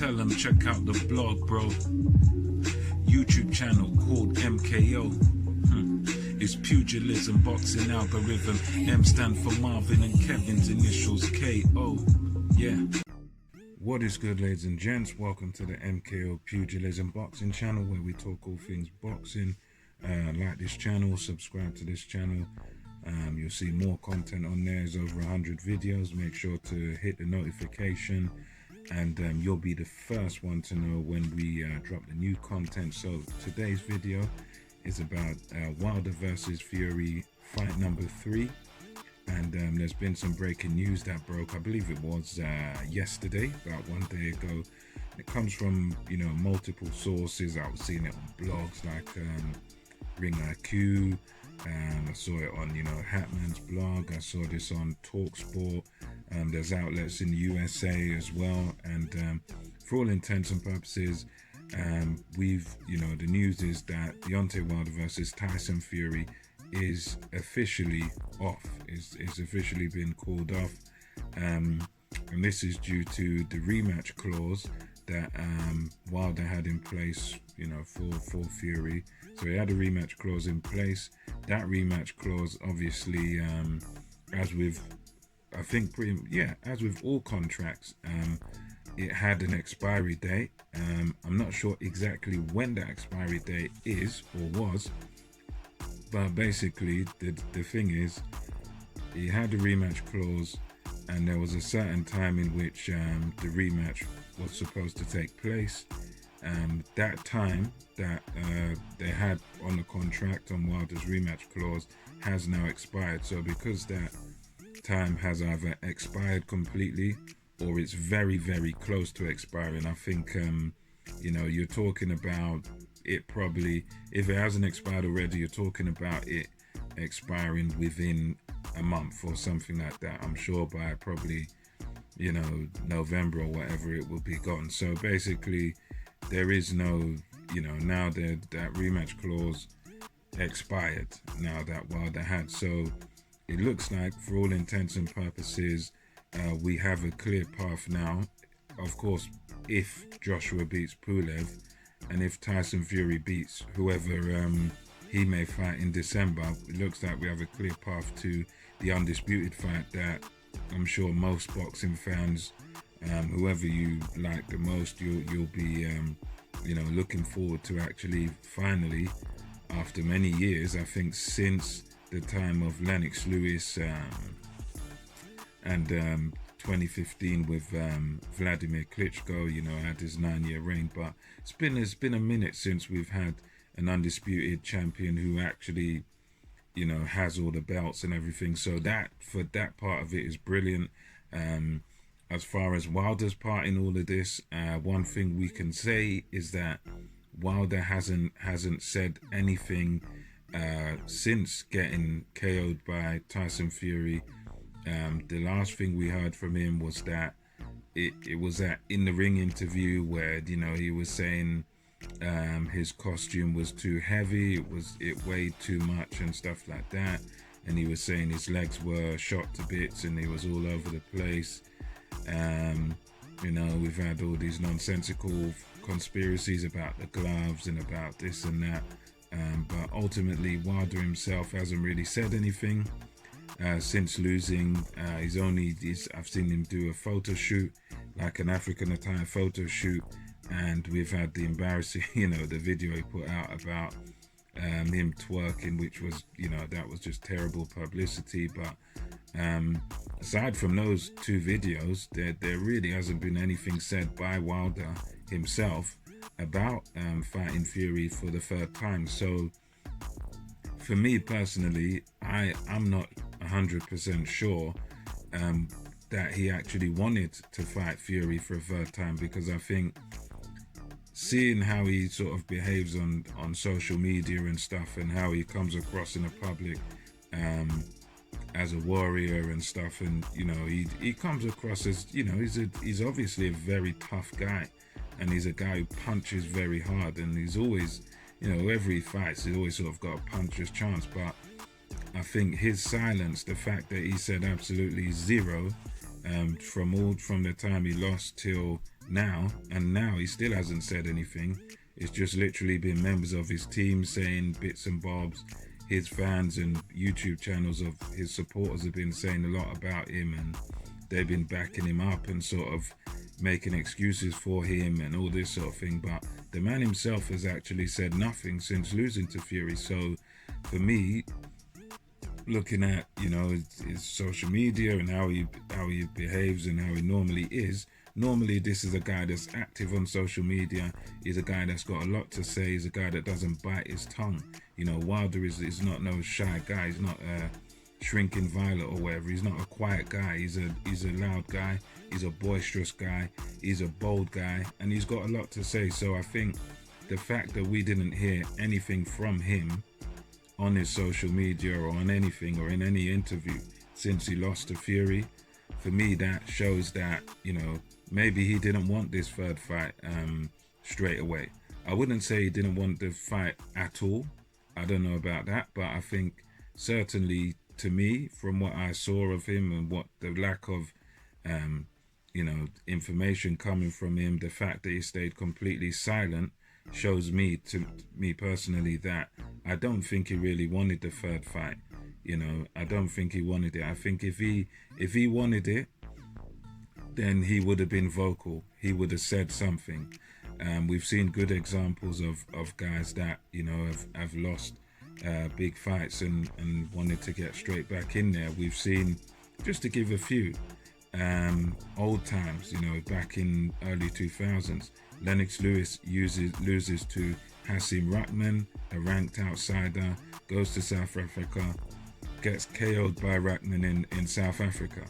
tell them check out the blog, bro. YouTube channel called MKO. It's pugilism, boxing algorithm. M stand for Marvin and Kevin's initials KO. Yeah. What is good, ladies and gents? Welcome to the MKO Pugilism Boxing channel, where we talk all things boxing. Like this channel, subscribe to this channel. You'll see more content on there. There's over 100 videos. Make sure to hit the notification, and you'll be the first one to know when we drop the new content. So today's video is about Wilder versus Fury fight number 3. And there's been some breaking news that broke, I believe it was yesterday, about 1 day ago. It comes from, multiple sources. I was seeing it on blogs like Ring IQ. I saw it on, Hatman's blog. I saw this on TalkSport. There's outlets in the USA as well. And for all intents and purposes, the news is that Deontay Wilder versus Tyson Fury is officially off. It's officially been called off, and this is due to the rematch clause that Wilder had in place, for Fury. So he had a rematch clause in place. That rematch clause, obviously, as with all contracts, it had an expiry date. I'm not sure exactly when that expiry date is or was. But basically, the thing is, he had a rematch clause, and there was a certain time in which the rematch was supposed to take place. That time that they had on the contract on Wilder's rematch clause has now expired. So because that time has either expired completely or it's very, very close to expiring, I think, you're talking about it probably, if it hasn't expired already, you're talking about it expiring within a month or something like that. I'm sure by probably, November or whatever, it will be gone. So basically, there is no, now that rematch clause expired, now that Wilder had. So it looks like, for all intents and purposes, we have a clear path now. Of course, if Joshua beats Pulev, and if Tyson Fury beats whoever he may fight in December, it looks like we have a clear path to the undisputed fight that I'm sure most boxing fans, whoever you like the most, you'll be looking forward to actually finally, after many years, I think since the time of Lennox Lewis and 2015 with Vladimir Klitschko, had his 9-year reign. But it's been a minute since we've had an undisputed champion who actually, has all the belts and everything. So that part of it is brilliant. As far as Wilder's part in all of this, one thing we can say is that Wilder hasn't said anything since getting KO'd by Tyson Fury. The last thing we heard from him was that it was that in the ring interview where he was saying his costume was too heavy, it weighed too much and stuff like that, and he was saying his legs were shot to bits and he was all over the place. We've had all these nonsensical conspiracies about the gloves and about this and that, but ultimately Wilder himself hasn't really said anything. Since losing, I've seen him do a photo shoot, like an African attire photo shoot, and we've had the embarrassing, the video he put out about him twerking, which was, that was just terrible publicity. But aside from those two videos, there really hasn't been anything said by Wilder himself about fighting Fury for the third time. So for me personally, I'm not 100% sure that he actually wanted to fight Fury for a third time, because I think seeing how he sort of behaves on social media and stuff, and how he comes across in the public as a warrior and stuff, and he comes across as he's obviously a very tough guy, and he's a guy who punches very hard, and he's always, whoever he fights, he's always sort of got a puncher's chance. But I think his silence, the fact that he said absolutely zero from the time he lost till now he still hasn't said anything. It's just literally been members of his team saying bits and bobs. His fans and YouTube channels of his supporters have been saying a lot about him, and they've been backing him up and sort of making excuses for him and all this sort of thing. But the man himself has actually said nothing since losing to Fury. So for me, looking at his social media and how he behaves and how he normally is. Normally, this is a guy that's active on social media. He's a guy that's got a lot to say. He's a guy that doesn't bite his tongue. Wilder is not no shy guy. He's not a shrinking violet or whatever. He's not a quiet guy. He's a loud guy. He's a boisterous guy. He's a bold guy, and he's got a lot to say. So I think the fact that we didn't hear anything from him on his social media or on anything or in any interview since he lost to Fury, for me that shows that maybe he didn't want this third fight straight away. I wouldn't say he didn't want the fight at all. I don't know about that, but I think certainly to me, from what I saw of him and what the lack of information coming from him, the fact that he stayed completely silent shows me, to me personally, that I don't think he really wanted the third fight. I don't think he wanted it. I think if he wanted it, then he would have been vocal. He would have said something. We've seen good examples of guys that have lost big fights and wanted to get straight back in there. We've seen, just to give a few, old times, back in early 2000s, Lennox Lewis loses to Hasim Rahman, a ranked outsider, goes to South Africa, gets KO'd by Rahman in South Africa.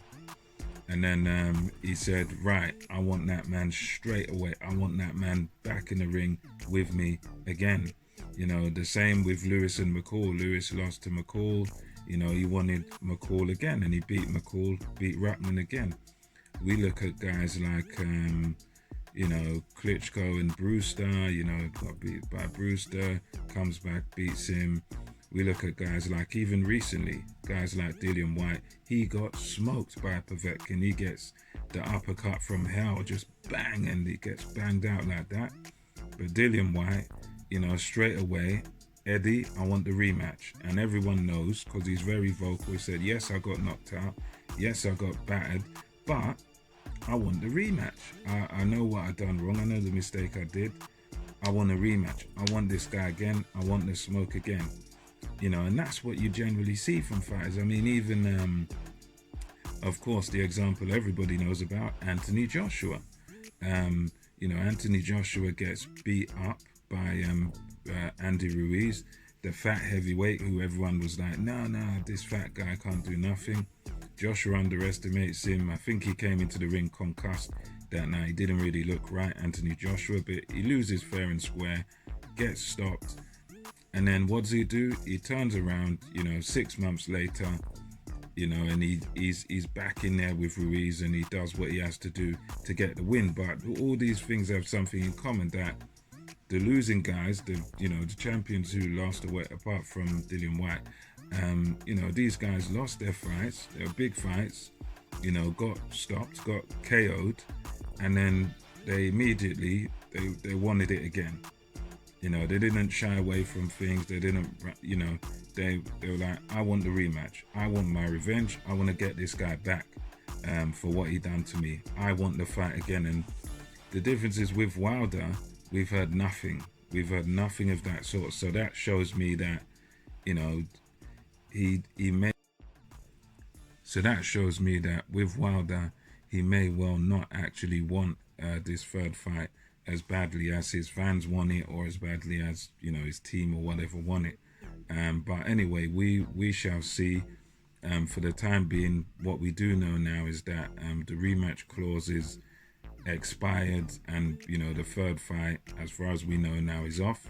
And then he said, right, I want that man straight away. I want that man back in the ring with me again. The same with Lewis and McCall. Lewis lost to McCall. He wanted McCall again, and he beat McCall, beat Rahman again. We look at guys like Klitschko and Brewster, got beat by Brewster, comes back, beats him. We look at guys like, even recently, guys like Dillian White, he got smoked by Povetkin. He gets the uppercut from hell, just bang, and he gets banged out like that. But Dillian White, straight away, Eddie, I want the rematch. And everyone knows, because he's very vocal, he said, yes, I got knocked out. Yes, I got battered, but I want the rematch. I know what I done wrong. I know the mistake I did. I want a rematch. I want this guy again. I want the smoke again. And that's what you generally see from fighters. I mean, even, of course, the example everybody knows about, Anthony Joshua. Anthony Joshua gets beat up by Andy Ruiz, the fat heavyweight who everyone was like, no, this fat guy can't do nothing. Joshua underestimates him. I think he came into the ring concussed that night. He didn't really look right, Anthony Joshua, but he loses fair and square, gets stopped. And then what does he do? He turns around, 6 months later, and he's back in there with Ruiz, and he does what he has to do to get the win. But all these things have something in common, that the losing guys, the champions who lost away, apart from Dillian White, these guys lost their fights, they were big fights, got stopped, got KO'd, and then they immediately, they wanted it again. They didn't shy away from things. They didn't, they were like, I want the rematch. I want my revenge. I want to get this guy back for what he done to me. I want the fight again. And the difference is, with Wilder, we've heard nothing. We've heard nothing of that sort. So that shows me that, he may. So that shows me that with Wilder, he may well not actually want this third fight as badly as his fans want it, or as badly as his team or whatever want it. But anyway, we shall see. For the time being, what we do know now is that the rematch clause is expired, and the third fight, as far as we know now, is off.